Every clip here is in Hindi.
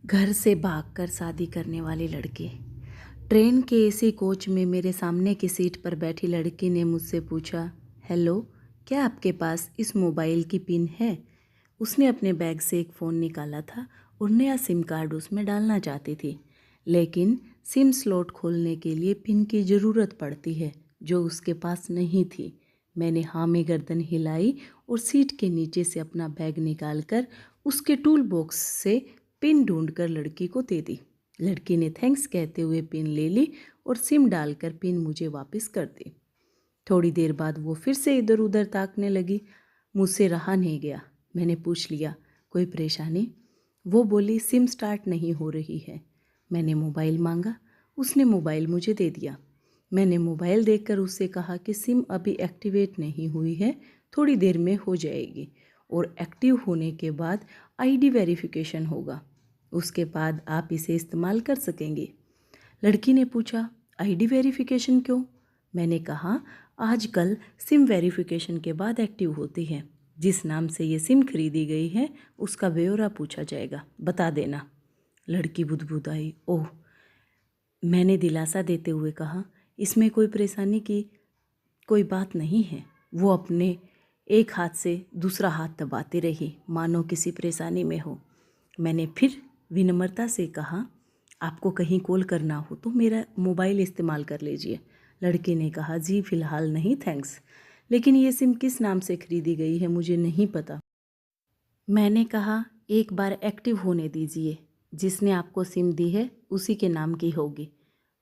घर से भागकर शादी करने वाली लड़की। ट्रेन के एसी कोच में मेरे सामने की सीट पर बैठी लड़की ने मुझसे पूछा, हेलो, क्या आपके पास इस मोबाइल की पिन है? उसने अपने बैग से एक फ़ोन निकाला था और नया सिम कार्ड उसमें डालना चाहती थी, लेकिन सिम स्लॉट खोलने के लिए पिन की ज़रूरत पड़ती है जो उसके पास नहीं थी। मैंने हाँ में गर्दन हिलाई और सीट के नीचे से अपना बैग निकालकर उसके टूल बॉक्स से पिन ढूंढकर लड़की को दे दी। लड़की ने थैंक्स कहते हुए पिन ले ली और सिम डालकर पिन मुझे वापस कर दी। थोड़ी देर बाद वो फिर से इधर उधर ताकने लगी। मुझसे रहा नहीं गया। मैंने पूछ लिया, कोई परेशानी? वो बोली, सिम स्टार्ट नहीं हो रही है। मैंने मोबाइल मांगा। उसने मोबाइल मुझे दे दिया। मैंने मोबाइल देखकर उससे कहा कि सिम अभी एक्टिवेट नहीं हुई है, थोड़ी देर में हो जाएगी और एक्टिव होने के बाद आईडी वेरिफिकेशन होगा, उसके बाद आप इसे इस्तेमाल कर सकेंगे। लड़की ने पूछा, आईडी वेरिफिकेशन क्यों? मैंने कहा, आजकल सिम वेरिफिकेशन के बाद एक्टिव होती है। जिस नाम से ये सिम खरीदी गई है उसका ब्यौरा पूछा जाएगा, बता देना। लड़की बुदबुदाई, ओह। मैंने दिलासा देते हुए कहा, इसमें कोई परेशानी की कोई बात नहीं है। वो अपने एक हाथ से दूसरा हाथ दबाती रही, मानो किसी परेशानी में हो। मैंने फिर विनम्रता से कहा, आपको कहीं कॉल करना हो तो मेरा मोबाइल इस्तेमाल कर लीजिए। लड़के ने कहा, जी फ़िलहाल नहीं थैंक्स, लेकिन ये सिम किस नाम से खरीदी गई है मुझे नहीं पता। मैंने कहा, एक बार एक्टिव होने दीजिए, जिसने आपको सिम दी है उसी के नाम की होगी।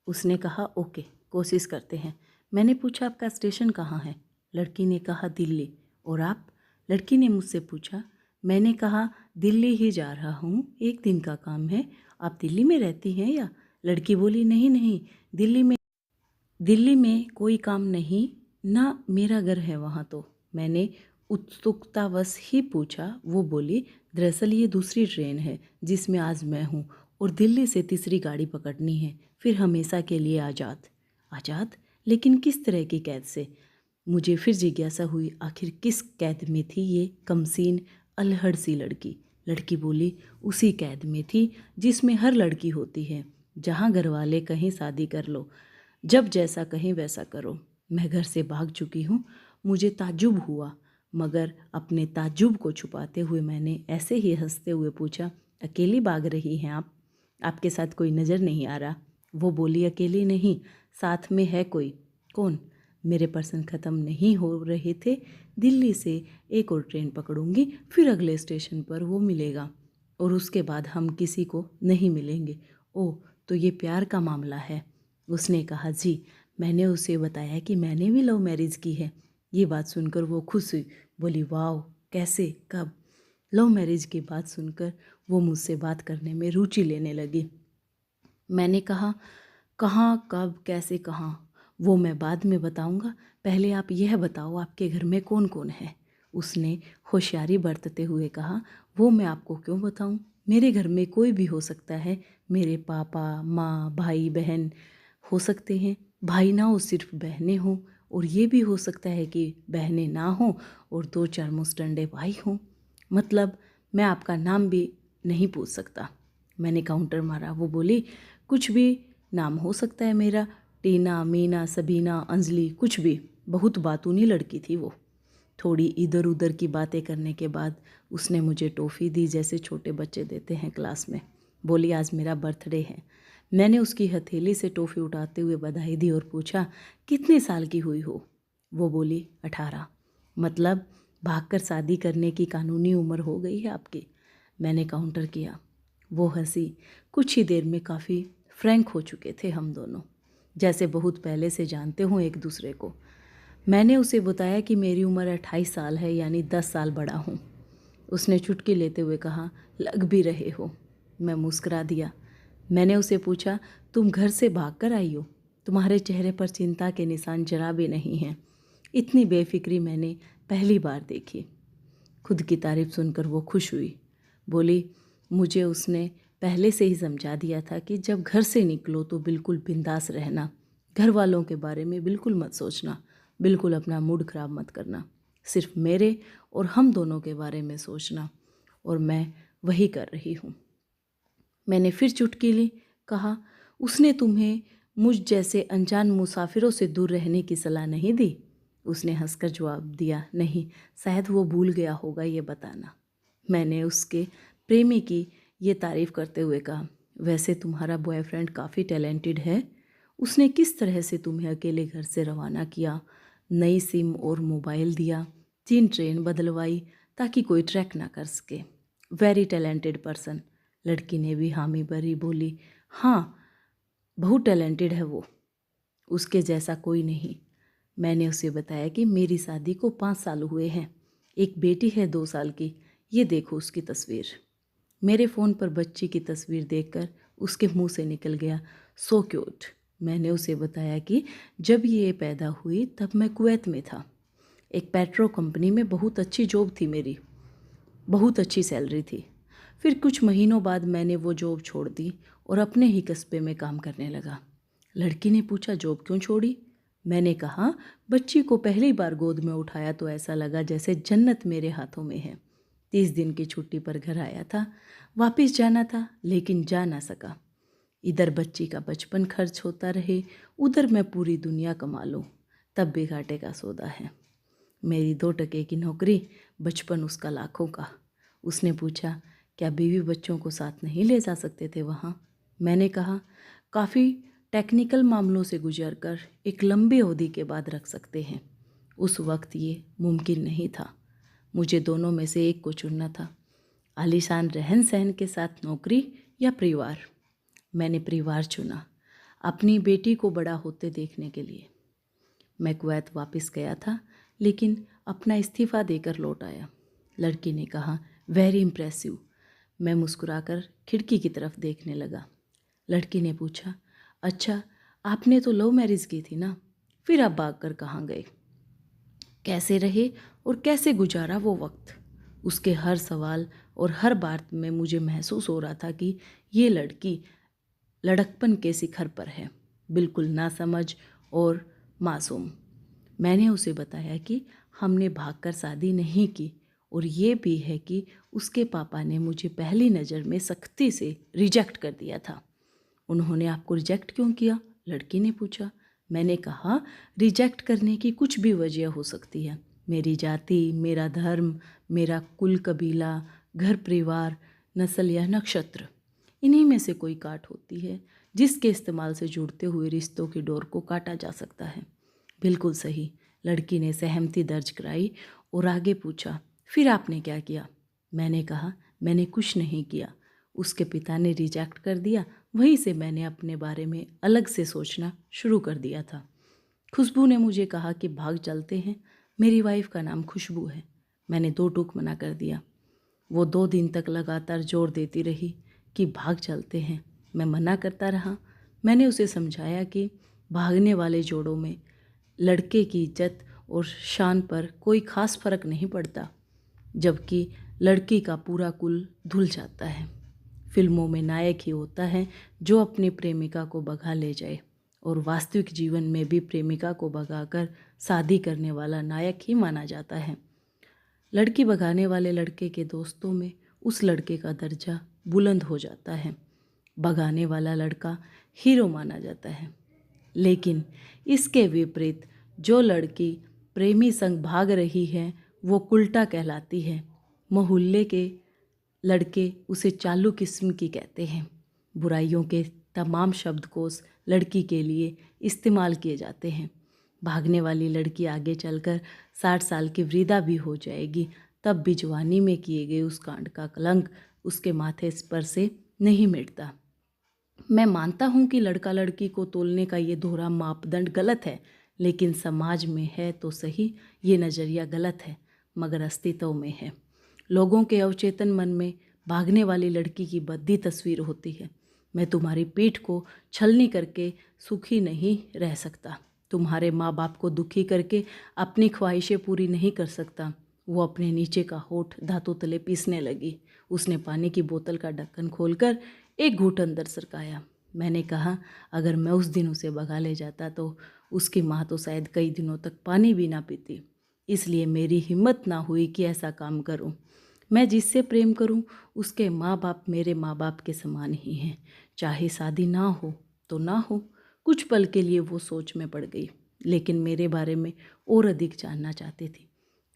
उसने कहा, ओके, कोशिश करते हैं। मैंने पूछा, आपका स्टेशन कहाँ है? लड़की ने कहा, दिल्ली। और आप? लड़की ने मुझसे पूछा। मैंने कहा, दिल्ली ही जा रहा हूँ, एक दिन का काम है। आप दिल्ली में रहती हैं या? लड़की बोली, नहीं नहीं, दिल्ली में कोई काम नहीं ना, मेरा घर है वहाँ तो। मैंने उत्सुकतावश ही पूछा। वो बोली, दरअसल ये दूसरी ट्रेन है जिसमें आज मैं हूँ और दिल्ली से तीसरी गाड़ी पकड़नी है, फिर हमेशा के लिए आज़ाद। आज़ाद? लेकिन किस तरह की कैद से? मुझे फिर जिज्ञासा हुई, आखिर किस कैद में थी ये कमसीन अल्हड़ सी लड़की? लड़की बोली, उसी कैद में थी जिसमें हर लड़की होती है, जहाँ घर वाले कहीं शादी कर लो, जब जैसा कहें वैसा करो। मैं घर से भाग चुकी हूँ। मुझे ताज्जुब हुआ, मगर अपने ताज्जुब को छुपाते हुए मैंने ऐसे ही हंसते हुए पूछा, अकेली भाग रही हैं आप? आपके साथ कोई नज़र नहीं आ रहा? वो बोली, अकेली नहीं, साथ में है कोई। कौन? मेरे पर्सन ख़त्म नहीं हो रहे थे। दिल्ली से एक और ट्रेन पकड़ूंगी, फिर अगले स्टेशन पर वो मिलेगा और उसके बाद हम किसी को नहीं मिलेंगे। ओह, तो ये प्यार का मामला है? उसने कहा, जी। मैंने उसे बताया कि मैंने भी लव मैरिज की है। ये बात सुनकर वो खुश हुई, बोली, वाह, कैसे, कब? लव मैरिज की बात सुनकर वो मुझसे बात करने में रुचि लेने लगी। मैंने कहा, कहाँ, कब, कैसे, कहाँ, वो मैं बाद में बताऊंगा, पहले आप यह बताओ आपके घर में कौन कौन है? उसने होशियारी बरतते हुए कहा, वो मैं आपको क्यों बताऊं? मेरे घर में कोई भी हो सकता है। मेरे पापा, माँ, भाई, बहन हो सकते हैं। भाई ना हो, सिर्फ बहनें हों, और ये भी हो सकता है कि बहनें ना हों और दो चार मुस्टंडे भाई हों। मतलब मैं आपका नाम भी नहीं पूछ सकता। मैंने काउंटर मारा। वो बोली, कुछ भी नाम हो सकता है मेरा, टीना, मीना, सबीना, अंजलि, कुछ भी। बहुत बातूनी लड़की थी वो। थोड़ी इधर उधर की बातें करने के बाद उसने मुझे टॉफ़ी दी, जैसे छोटे बच्चे देते हैं क्लास में। बोली, आज मेरा बर्थडे है। मैंने उसकी हथेली से टॉफ़ी उठाते हुए बधाई दी और पूछा, कितने साल की हुई हो? वो बोली, 18। मतलब भागकर शादी करने की कानूनी उम्र हो गई है आपकी? मैंने काउंटर किया। वो हंसी। कुछ ही देर में काफ़ी फ्रैंक हो चुके थे हम दोनों, जैसे बहुत पहले से जानते हों एक दूसरे को। मैंने उसे बताया कि मेरी उम्र 28 साल है, यानी 10 साल बड़ा हूँ। उसने चुटकी लेते हुए कहा, लग भी रहे हो। मैं मुस्कुरा दिया। मैंने उसे पूछा, तुम घर से भाग कर आई हो? तुम्हारे चेहरे पर चिंता के निशान जरा भी नहीं हैं। इतनी बेफिक्री मैंने पहली बार देखी। खुद की तारीफ सुनकर वो खुश हुई। बोली, मुझे उसने पहले से ही समझा दिया था कि जब घर से निकलो तो बिल्कुल बिंदास रहना, घर वालों के बारे में बिल्कुल मत सोचना, बिल्कुल अपना मूड खराब मत करना, सिर्फ मेरे और हम दोनों के बारे में सोचना। और मैं वही कर रही हूँ। मैंने फिर चुटकी ली। कहा, उसने तुम्हें मुझ जैसे अनजान मुसाफिरों से दूर रहने की सलाह नहीं दी? उसने हंसकर जवाब दिया, नहीं, शायद वो भूल गया होगा ये बताना। मैंने उसके प्रेमी की ये तारीफ़ करते हुए कहा, वैसे तुम्हारा बॉयफ्रेंड काफ़ी टैलेंटेड है। उसने किस तरह से तुम्हें अकेले घर से रवाना किया, नई सिम और मोबाइल दिया, 3 ट्रेन बदलवाई ताकि कोई ट्रैक ना कर सके। Very talented person. लड़की ने भी हामी भरी बोली, हाँ, बहुत टैलेंटेड है वो, उसके जैसा कोई नहीं। मैंने उसे बताया कि मेरी शादी को 5 साल हुए हैं, एक बेटी है 2 साल की, ये देखो उसकी तस्वीर। मेरे फ़ोन पर बच्ची की तस्वीर देखकर उसके मुंह से निकल गया, सो क्यूट। मैंने उसे बताया कि जब ये पैदा हुई तब मैं कुवैत में था, एक पेट्रो कंपनी में बहुत अच्छी जॉब थी मेरी, बहुत अच्छी सैलरी थी। फिर कुछ महीनों बाद मैंने वो जॉब छोड़ दी और अपने ही कस्बे में काम करने लगा। लड़की ने पूछा, जॉब क्यों छोड़ी? मैंने कहा, बच्ची को पहली बार गोद में उठाया तो ऐसा लगा जैसे जन्नत मेरे हाथों में है। 30 दिन की छुट्टी पर घर आया था, वापस जाना था लेकिन जा ना सका। इधर बच्ची का बचपन खर्च होता रहे, उधर मैं पूरी दुनिया कमा लूँ, तब भी घाटे का सौदा है। मेरी 2 टके की नौकरी, बचपन उसका लाखों का। उसने पूछा, क्या बीवी बच्चों को साथ नहीं ले जा सकते थे वहाँ? मैंने कहा, काफ़ी टेक्निकल मामलों से गुजरकर एक लंबी अवधि के बाद रख सकते हैं। उस वक्त ये मुमकिन नहीं था। मुझे दोनों में से एक को चुनना था, आलीशान रहन सहन के साथ नौकरी या परिवार। मैंने परिवार चुना, अपनी बेटी को बड़ा होते देखने के लिए। मैं कुवैत वापस गया था लेकिन अपना इस्तीफ़ा देकर लौट आया। लड़की ने कहा, वेरी इम्प्रेसिव। मैं मुस्कुराकर खिड़की की तरफ देखने लगा। लड़की ने पूछा, अच्छा, आपने तो लव मैरिज की थी ना, फिर आप भागकर कहाँ गए? कैसे रहे और कैसे गुजारा वो वक्त? उसके हर सवाल और हर बात में मुझे महसूस हो रहा था कि ये लड़की लड़कपन के शिखर पर है, बिल्कुल नासमझ और मासूम। मैंने उसे बताया कि हमने भागकर शादी नहीं की और ये भी है कि उसके पापा ने मुझे पहली नज़र में सख्ती से रिजेक्ट कर दिया था। उन्होंने आपको रिजेक्ट क्यों किया? लड़की ने पूछा। मैंने कहा, रिजेक्ट करने की कुछ भी वजह हो सकती है। मेरी जाति, मेरा धर्म, मेरा कुल कबीला, घर परिवार, नस्ल या नक्षत्र, इन्हीं में से कोई काट होती है जिसके इस्तेमाल से जुड़ते हुए रिश्तों की डोर को काटा जा सकता है। बिल्कुल सही। लड़की ने सहमति दर्ज कराई और आगे पूछा, फिर आपने क्या किया? मैंने कहा, मैंने कुछ नहीं किया। उसके पिता ने रिजेक्ट कर दिया, वहीं से मैंने अपने बारे में अलग से सोचना शुरू कर दिया था। खुशबू ने मुझे कहा कि भाग चलते हैं, मेरी वाइफ का नाम खुशबू है। मैंने 2 टूक मना कर दिया। वो 2 दिन तक लगातार जोर देती रही कि भाग चलते हैं। मैं मना करता रहा। मैंने उसे समझाया कि भागने वाले जोड़ों में लड़के की इज्जत और शान पर कोई खास फर्क नहीं पड़ता, जबकि लड़की का पूरा कुल धुल जाता है। फिल्मों में नायक ही होता है जो अपनी प्रेमिका को भगा ले जाए, और वास्तविक जीवन में भी प्रेमिका को भगाकर शादी करने वाला नायक ही माना जाता है। लड़की भगाने वाले लड़के के दोस्तों में उस लड़के का दर्जा बुलंद हो जाता है, भगाने वाला लड़का हीरो माना जाता है। लेकिन इसके विपरीत जो लड़की प्रेमी संग भाग रही है वो उल्टा कहलाती है। मोहल्ले के लड़के उसे चालू किस्म की कहते हैं। बुराइयों के तमाम शब्दकोश लड़की के लिए इस्तेमाल किए जाते हैं। भागने वाली लड़की आगे चलकर 60 साल की वृद्धा भी हो जाएगी, तब भी जवानी में किए गए उस कांड का कलंक उसके माथे पर से नहीं मिटता। मैं मानता हूँ कि लड़का लड़की को तोलने का ये दोहरा मापदंड गलत है, लेकिन समाज में है तो सही, ये नज़रिया गलत है मगर अस्तित्व में है। लोगों के अवचेतन मन में भागने वाली लड़की की भद्दी तस्वीर होती है। मैं तुम्हारी पीठ को छलनी करके सुखी नहीं रह सकता, तुम्हारे माँ बाप को दुखी करके अपनी ख्वाहिशें पूरी नहीं कर सकता। वो अपने नीचे का होठ धातु तले पीसने लगी। उसने पानी की बोतल का ढक्कन खोलकर एक घूंट अंदर सरकाया। मैंने कहा, अगर मैं उस दिन उसे भगा ले जाता तो उसकी माँ तो शायद कई दिनों तक पानी भी ना पीती। इसलिए मेरी हिम्मत ना हुई कि ऐसा काम करूं। मैं जिससे प्रेम करूं उसके माँ बाप मेरे माँ बाप के समान ही हैं। चाहे शादी ना हो तो ना हो। कुछ पल के लिए वो सोच में पड़ गई, लेकिन मेरे बारे में और अधिक जानना चाहती थी।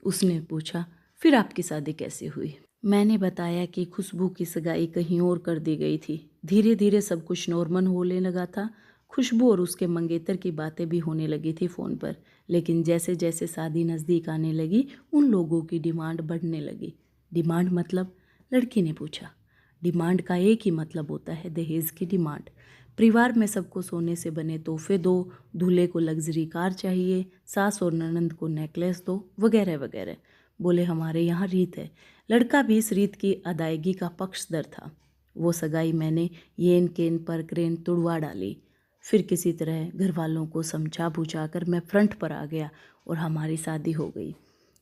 उसने पूछा, फिर आपकी शादी कैसे हुई? मैंने बताया कि खुशबू की सगाई कहीं और कर दी गई थी। धीरे धीरे सब कुछ नॉर्मल होने लगा था। खुशबू और उसके मंगेतर की बातें भी होने लगी थी फ़ोन पर, लेकिन जैसे जैसे शादी नज़दीक आने लगी उन लोगों की डिमांड बढ़ने लगी। डिमांड मतलब? लड़की ने पूछा। डिमांड का एक ही मतलब होता है, दहेज की डिमांड। परिवार में सबको सोने से बने तोहफे दो, दूल्हे को लग्जरी कार चाहिए, सास और ननंद को नेकलेस दो, वगैरह वगैरह। बोले, हमारे यहाँ रीत है। लड़का भी इस रीत की अदायगी का पक्षधर था। वो सगाई मैंने येन केन पर क्रेन तुड़वा डाली। फिर किसी तरह घर वालों को समझा बुझा कर मैं फ्रंट पर आ गया और हमारी शादी हो गई।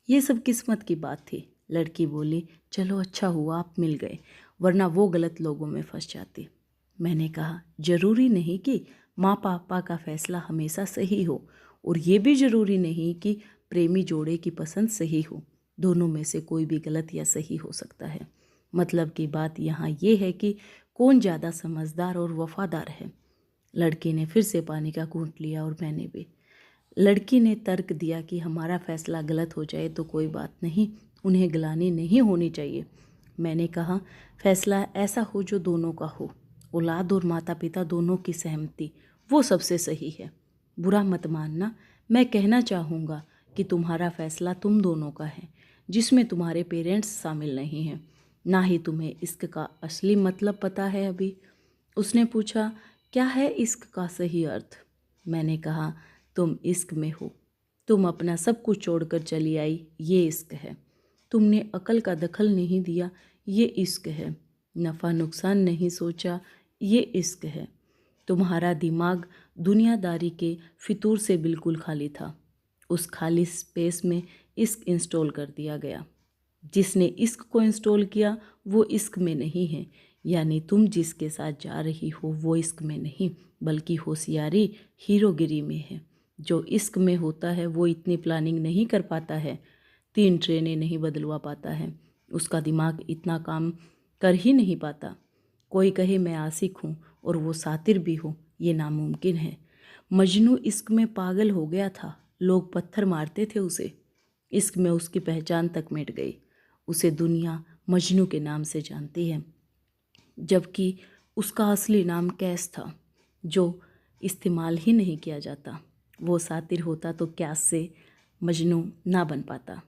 ये सब किस्मत की बात थी। लड़की बोली, चलो अच्छा हुआ आप मिल गए, वरना वो गलत लोगों में फंस जाती। मैंने कहा, जरूरी नहीं कि माँ पापा का फैसला हमेशा सही हो, और ये भी जरूरी नहीं कि प्रेमी जोड़े की पसंद सही हो। दोनों में से कोई भी गलत या सही हो सकता है। मतलब की बात यहाँ ये है कि कौन ज़्यादा समझदार और वफादार है। लड़की ने फिर से पानी का घूंट लिया और मैंने भी। लड़की ने तर्क दिया कि हमारा फैसला गलत हो जाए तो कोई बात नहीं, उन्हें गिलानी नहीं होनी चाहिए। मैंने कहा, फैसला ऐसा हो जो दोनों का हो। औलाद और माता पिता दोनों की सहमति, वो सबसे सही है। बुरा मत मानना, मैं कहना चाहूँगा कि तुम्हारा फैसला तुम दोनों का है, जिसमें तुम्हारे पेरेंट्स शामिल नहीं हैं। ना ही तुम्हें इश्क का असली मतलब पता है अभी। उसने पूछा, क्या है इश्क का सही अर्थ? मैंने कहा, तुम इश्क में हो। तुम अपना सब कुछ छोड़कर चली आई, ये इश्क है। तुमने अकल का दखल नहीं दिया, ये इश्क है। नफ़ा नुकसान नहीं सोचा, ये इश्क है। तुम्हारा दिमाग दुनियादारी के फितूर से बिल्कुल खाली था। उस खाली स्पेस में इश्क इंस्टॉल कर दिया गया। जिसने इश्क को इंस्टॉल किया वो इश्क में नहीं है। यानी तुम जिसके साथ जा रही हो वो इश्क में नहीं, बल्कि होशियारी, हीरोगिरी में है। जो इश्क में होता है वो इतनी प्लानिंग नहीं कर पाता है, 3 ट्रेनें नहीं बदलवा पाता है, उसका दिमाग इतना काम कर ही नहीं पाता। कोई कहे मैं आशिक हूँ और वो सातिर भी हो, ये नामुमकिन है। मजनू इश्क में पागल हो गया था, लोग पत्थर मारते थे उसे। इश्क में उसकी पहचान तक मिट गई। उसे दुनिया मजनू के नाम से जानती है, जबकि उसका असली नाम कैस था, जो इस्तेमाल ही नहीं किया जाता। वो सातिर होता तो कैस से मजनू ना बन पाता।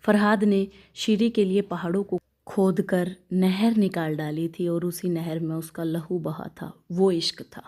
फरहाद ने शीरी के लिए पहाड़ों को खोदकर नहर निकाल डाली थी और उसी नहर में उसका लहू बहा था। वो इश्क था।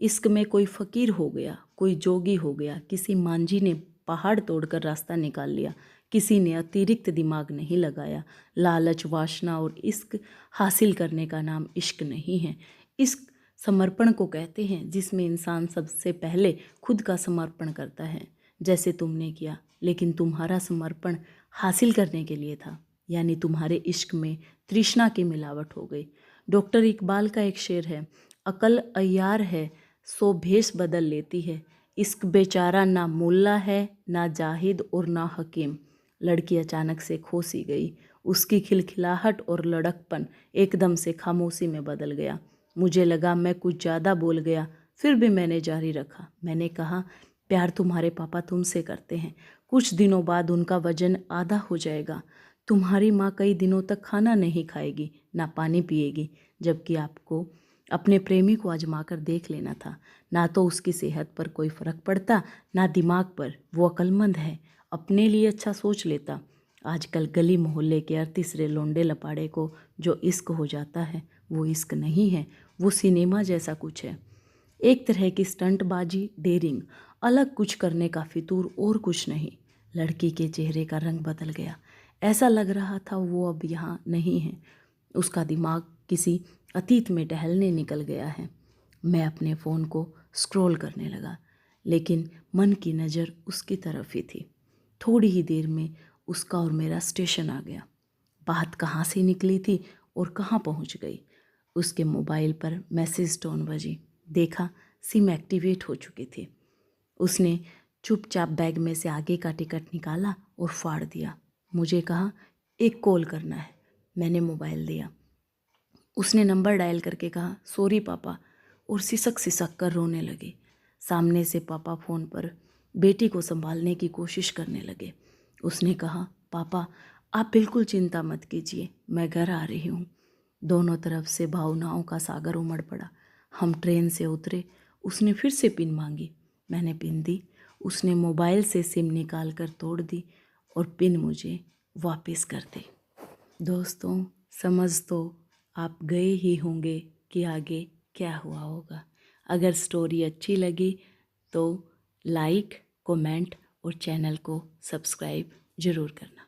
इश्क में कोई फ़कीर हो गया, कोई जोगी हो गया, किसी मांझी ने पहाड़ तोड़कर रास्ता निकाल लिया, किसी ने अतिरिक्त दिमाग नहीं लगाया। लालच, वासना और इश्क हासिल करने का नाम इश्क नहीं है। इश्क समर्पण को कहते हैं, जिसमें इंसान सबसे पहले खुद का समर्पण करता है, जैसे तुमने किया। लेकिन तुम्हारा समर्पण हासिल करने के लिए था, यानी तुम्हारे इश्क में तृष्णा की मिलावट हो गई। डॉक्टर इकबाल का एक शेर है, अकल अय्यार है सो भेष बदल लेती है, इश्क बेचारा ना मुल्ला है, ना जाहिद और ना हकीम। लड़की अचानक से खो सी गई। उसकी खिलखिलाहट और लड़कपन एकदम से खामोशी में बदल गया। मुझे लगा मैं कुछ ज़्यादा बोल गया, फिर भी मैंने जारी रखा। मैंने कहा, प्यार तुम्हारे पापा तुमसे करते हैं। कुछ दिनों बाद उनका वजन आधा हो जाएगा। तुम्हारी माँ कई दिनों तक खाना नहीं खाएगी, ना पानी पिएगी, जबकि आपको अपने प्रेमी को आजमा कर देख लेना था। ना तो उसकी सेहत पर कोई फ़र्क पड़ता, ना दिमाग पर। वो अक्लमंद है, अपने लिए अच्छा सोच लेता। आजकल गली मोहल्ले के 38 लौंडे लपाड़े को जो इश्क हो जाता है वो इश्क नहीं है, वो सिनेमा जैसा कुछ है। एक तरह की स्टंटबाजी, डेयरिंग, अलग कुछ करने का फितूर, और कुछ नहीं। लड़की के चेहरे का रंग बदल गया। ऐसा लग रहा था वो अब यहाँ नहीं है। उसका दिमाग किसी अतीत में टहलने निकल गया है। मैं अपने फ़ोन को स्क्रॉल करने लगा, लेकिन मन की नज़र उसकी तरफ ही थी। थोड़ी ही देर में उसका और मेरा स्टेशन आ गया। बात कहाँ से निकली थी और कहाँ पहुँच गई। उसके मोबाइल पर मैसेज टोन बजी। देखा, सिम एक्टिवेट हो चुकी थी। उसने चुपचाप बैग में से आगे का टिकट निकाला और फाड़ दिया। मुझे कहा, एक कॉल करना है। मैंने मोबाइल दिया। उसने नंबर डायल करके कहा, सॉरी पापा, और सिसक सिसक कर रोने लगे। सामने से पापा फ़ोन पर बेटी को संभालने की कोशिश करने लगे। उसने कहा, पापा आप बिल्कुल चिंता मत कीजिए, मैं घर आ रही हूँ। दोनों तरफ से भावनाओं का सागर उमड़ पड़ा। हम ट्रेन से उतरे। उसने फिर से पिन मांगी। मैंने पिन दी। उसने मोबाइल से सिम निकाल कर तोड़ दी और पिन मुझे वापस कर दी। दोस्तों, समझ तो आप गए ही होंगे कि आगे क्या हुआ होगा। अगर स्टोरी अच्छी लगी तो लाइक, कमेंट और चैनल को सब्सक्राइब ज़रूर करना।